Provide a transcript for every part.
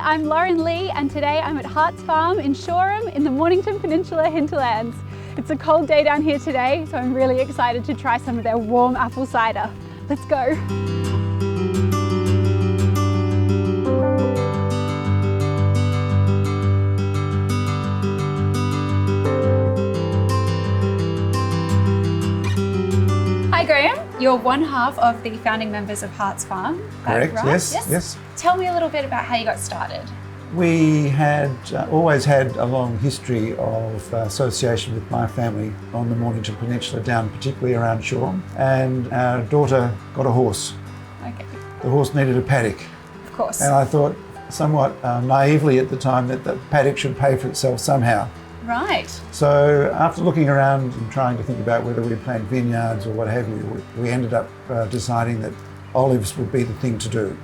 I'm Lauren Lee, and today I'm at Hart's farm in Shoreham in the Mornington Peninsula hinterlands. It's a cold day down here today, so I'm really excited to try some of their warm apple cider. Let's go. Hi Graham, you're one half of the founding members of Hart's farm. Correct, right? yes. Tell me a little bit about how you got started. We had always had a long history of association with my family on the Mornington Peninsula, down particularly around Shoreham, and our daughter got a horse. Okay. The horse needed a paddock. Of course. And I thought somewhat naively at the time that the paddock should pay for itself somehow. Right. So after looking around and trying to think about whether we'd plant vineyards or what have you, we ended up deciding that olives would be the thing to do.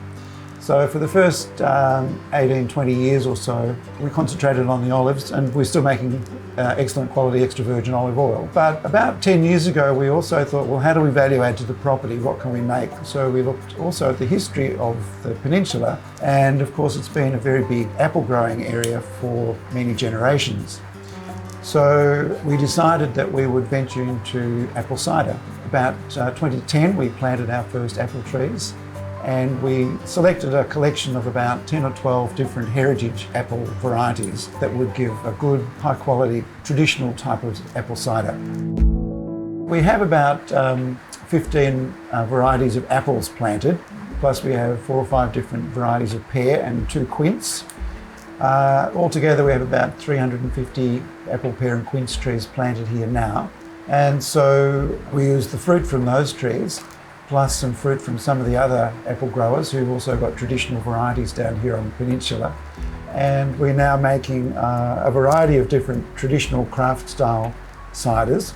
So for the first 18, 20 years or so, we concentrated on the olives, and we're still making excellent quality extra virgin olive oil. But about 10 years ago, we also thought, well, how do we value add to the property? What can we make? So we looked also at the history of the peninsula, and of course it's been a very big apple growing area for many generations. So we decided that we would venture into apple cider. About 2010, we planted our first apple trees, and we selected a collection of about 10 or 12 different heritage apple varieties that would give a good, high quality, traditional type of apple cider. We have about 15 varieties of apples planted, plus we have 4 or 5 different varieties of pear and 2 quince. Altogether we have about 350 apple, pear and quince trees planted here now. And so we use the fruit from those trees, plus some fruit from some of the other apple growers who've also got traditional varieties down here on the peninsula. And we're now making a variety of different traditional craft style ciders.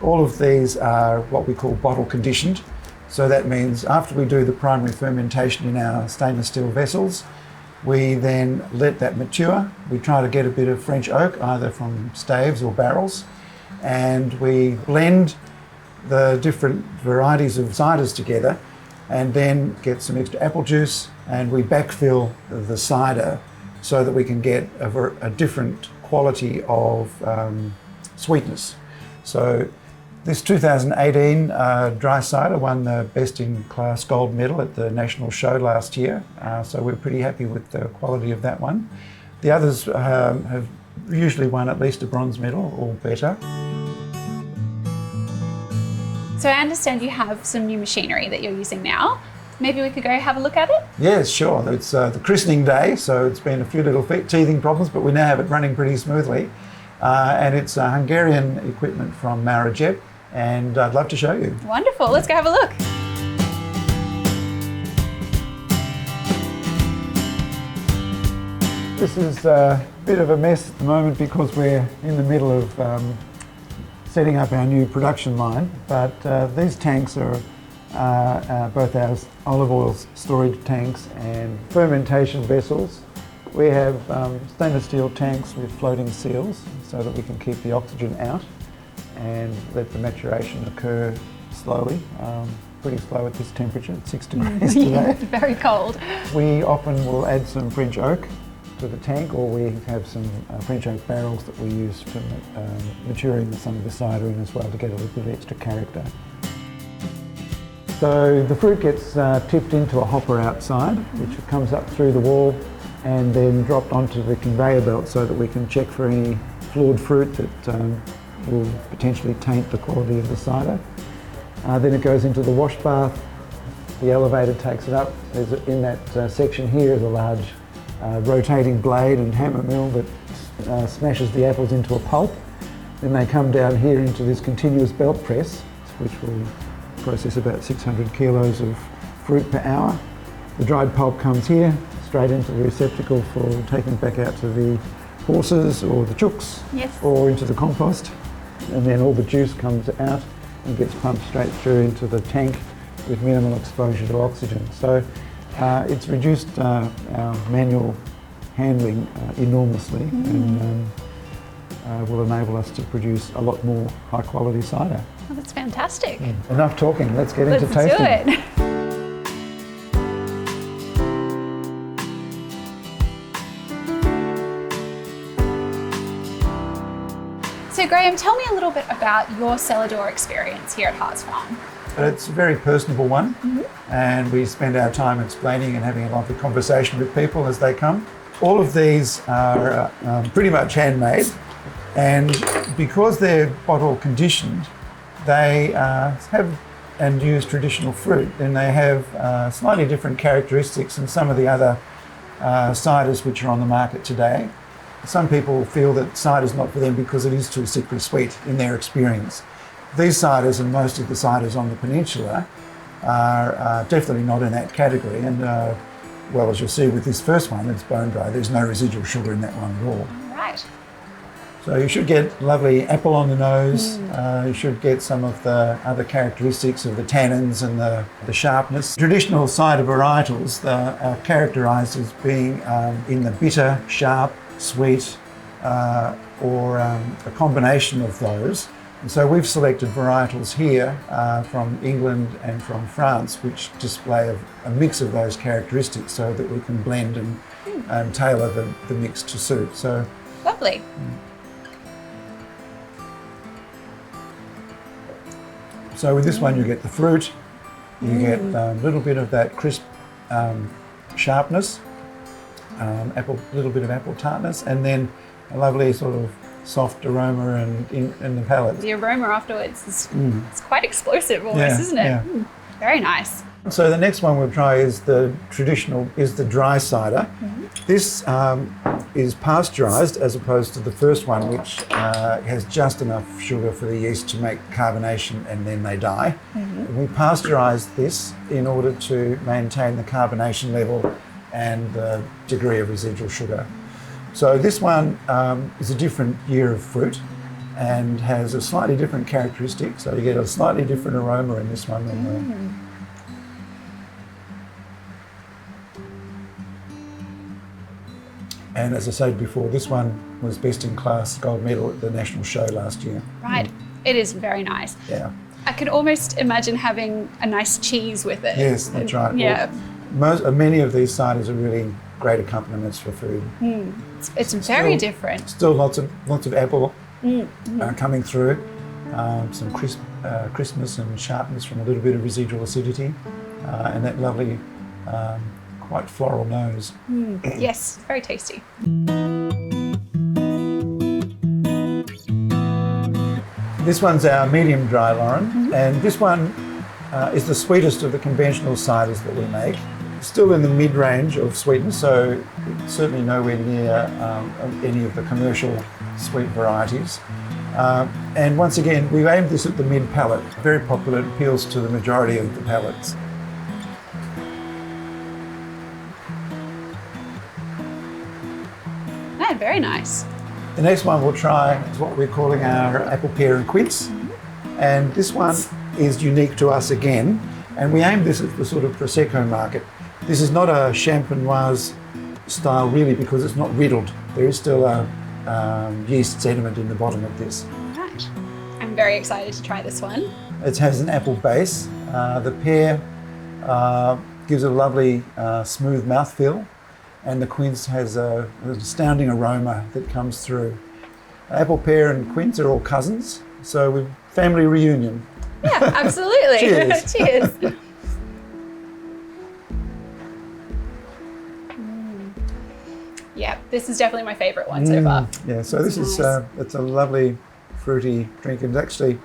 All of these are what we call bottle conditioned. So that means after we do the primary fermentation in our stainless steel vessels, we then let that mature. We try to get a bit of French oak, either from staves or barrels, and we blend the different varieties of ciders together, and then get some extra apple juice, and we backfill the cider so that we can get a different quality of sweetness. So this 2018 dry cider won the Best in Class gold medal at the national show last year, so we're pretty happy with the quality of that one. The others have usually won at least a bronze medal or better. So I understand you have some new machinery that you're using now. Maybe we could go have a look at it? Yes, sure. It's the christening day, so it's been a few little teething problems, but we now have it running pretty smoothly. And it's Hungarian equipment from Marajeb, and I'd love to show you. Wonderful, let's go have a look. This is a bit of a mess at the moment because we're in the middle of setting up our new production line, but these tanks are both our olive oil storage tanks and fermentation vessels. We have stainless steel tanks with floating seals so that we can keep the oxygen out and let the maturation occur slowly. Pretty slow at this temperature, it's 6 degrees today. Very cold. We often will add some French oak to the tank, or we have some French oak barrels that we use for maturing some of the cider in as well to get a little bit of extra character. So the fruit gets tipped into a hopper outside, which comes up through the wall and then dropped onto the conveyor belt so that we can check for any flawed fruit that will potentially taint the quality of the cider. Then it goes into the wash bath. The elevator takes it up. In that section here is a large rotating blade and hammer mill that smashes the apples into a pulp. Then they come down here into this continuous belt press, which will process about 600 kilos of fruit per hour. The dried pulp comes here, straight into the receptacle for taking back out to the horses or the chooks, Yes. or into the compost. And then all the juice comes out and gets pumped straight through into the tank with minimal exposure to oxygen. So it's reduced our manual handling enormously, and will enable us to produce a lot more high quality cider. Oh, that's fantastic. Enough talking, let's get into Let's tasting. do it. So Graham, tell me a little bit about your cellar door experience here at Hart's Farm. It's a very personable one, and we spend our time explaining and having a lovely conversation with people as they come. All of these are pretty much handmade, and because they're bottle conditioned, they have and use traditional fruit, and they have slightly different characteristics than some of the other ciders which are on the market today. Some people feel that cider is not for them because it is too sickly sweet in their experience. These ciders and most of the ciders on the peninsula are definitely not in that category, and well, as you'll see with this first one, it's bone dry. There's no residual sugar in that one at all. Right. So you should get lovely apple on the nose. You should get some of the other characteristics of the tannins and the sharpness. Traditional cider varietals are characterised as being in the bitter, sharp, sweet, or a combination of those. And so we've selected varietals here from England and from France, which display a mix of those characteristics so that we can blend and tailor the mix to suit. So Lovely. So with this one you get the fruit, you get a little bit of that crisp sharpness, little bit of apple tartness, and then a lovely sort of soft aroma in the palate. The aroma afterwards is it's quite explosive almost, Yeah, isn't it? yeah. Very nice. So the next one we'll try is the dry cider. This is pasteurised as opposed to the first one, which has just enough sugar for the yeast to make carbonation and then they die. We pasteurise this in order to maintain the carbonation level and the degree of residual sugar. So this one is a different year of fruit and has a slightly different characteristic. So you get a slightly different aroma in this one than the And as I said before, this one was best in class gold medal at the national show last year. Right. It is very nice. Yeah. I can almost imagine having a nice cheese with it. Yes, that's right. Yeah. Many of these ciders are really great accompaniments for food. It's very different. Still lots of apple coming through. Some crispness and sharpness from a little bit of residual acidity, and that lovely quite floral nose. Yes, very tasty. This one's our medium dry, Lauren, and this one is the sweetest of the conventional ciders that we make. Still in the mid-range of sweetness, so it's certainly nowhere near any of the commercial sweet varieties. And once again, we've aimed this at the mid-palate. Very popular, it appeals to the majority of the palates. Yeah, very nice. The next one we'll try is what we're calling our apple, pear and quince. And this one is unique to us again. And we aim this at the sort of Prosecco market. This is not a champenoise style really because it's not riddled. There is still a yeast sediment in the bottom of this. Right. I'm very excited to try this one. It has an apple base. The pear gives it a lovely smooth mouthfeel. And the quince has an astounding aroma that comes through. Apple, pear and quince are all cousins, so we're family reunion. Yeah, absolutely. Cheers. Cheers. Yeah, this is definitely my favourite one so far. Yeah, so this is nice. it's a lovely fruity drink, and actually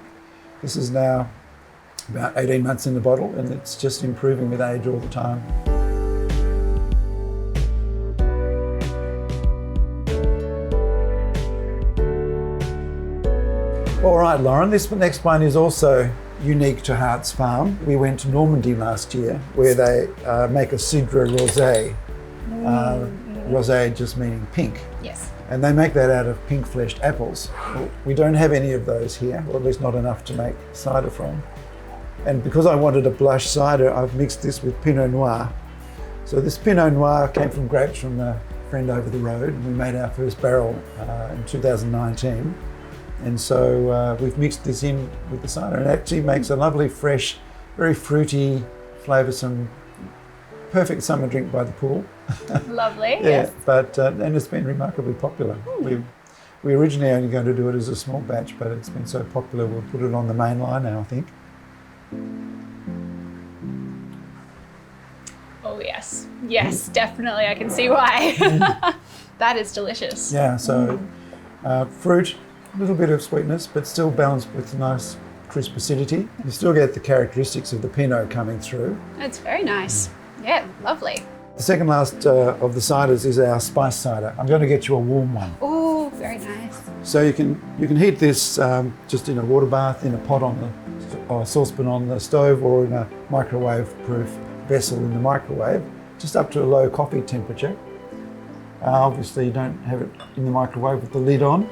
this is now about 18 months in the bottle, and it's just improving with age all the time. All right, Lauren, this next one is also unique to Hart's Farm. We went to Normandy last year where they make a cidre rosé. Rosé just meaning pink. Yes. And they make that out of pink-fleshed apples. We don't have any of those here, or at least not enough to make cider from. And because I wanted a blush cider, I've mixed this with Pinot Noir. So this Pinot Noir came from grapes from a friend over the road, and we made our first barrel in 2019. And so we've mixed this in with the cider, and it actually makes a lovely, fresh, very fruity, flavoursome, perfect summer drink by the pool. Lovely. Yeah, Yes. but and it's been remarkably popular. We originally only going to do it as a small batch, but it's been so popular we'll put it on the main line now, I think. Oh yes. Yes, definitely. I can see why. That is delicious. Yeah, so fruit, a little bit of sweetness, but still balanced with nice crisp acidity. You still get the characteristics of the Pinot coming through. It's very nice. Yeah, lovely. The second last of the ciders is our spice cider. I'm going to get you a warm one. Oh, very nice. So you can heat this just in a water bath, in a pot on a saucepan on the stove, or in a microwave-proof vessel in the microwave, just up to a low coffee temperature. Obviously, you don't have it in the microwave with the lid on.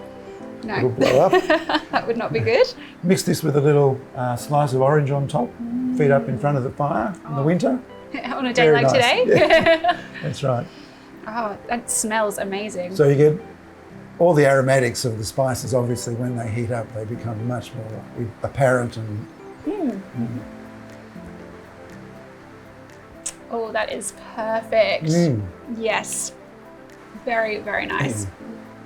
No. It'll blow up. That would not be good. Mix this with a little slice of orange on top. Feed up in front of the fire in the winter. On a day Very like nice. today. Yeah. That's right. Oh, that smells amazing. So you get all the aromatics of the spices. Obviously, when they heat up, they become much more apparent and. Oh, that is perfect. Yes. Very, very nice.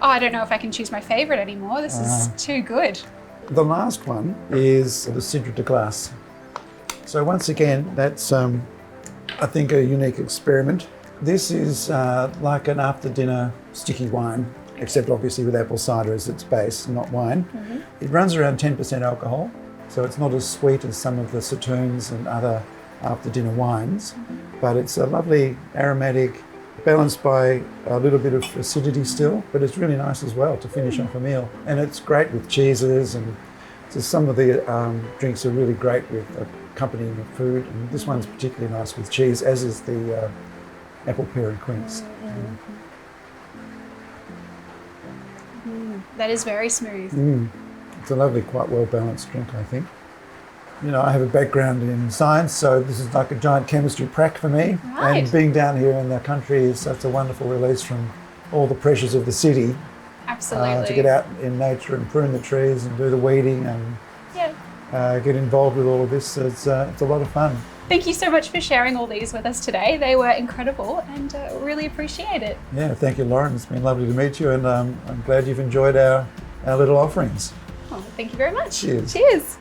Oh, I don't know if I can choose my favourite anymore. This is too good. The last one is the Cidre de Glace. So once again, that's I think a unique experiment. This is like an after-dinner sticky wine, except obviously with apple cider as its base, not wine. It runs around 10% alcohol, so it's not as sweet as some of the Sauternes and other after-dinner wines, but it's a lovely aromatic, balanced by a little bit of acidity still, but it's really nice as well to finish off a meal. And it's great with cheeses, and so some of the drinks are really great with accompanying of food, and this one's particularly nice with cheese, as is the apple pear and quince. That is very smooth. It's a lovely, quite well-balanced drink, I think. You know, I have a background in science, so this is like a giant chemistry prac for me. Right. And being down here in the country is such a wonderful release from all the pressures of the city. Absolutely. To get out in nature and prune the trees and do the weeding and get involved with all of this. It's a lot of fun. Thank you so much for sharing all these with us today. They were incredible and really appreciate it. Yeah, thank you, Lauren. It's been lovely to meet you, and I'm glad you've enjoyed our little offerings. Oh, thank you very much. Cheers. Cheers.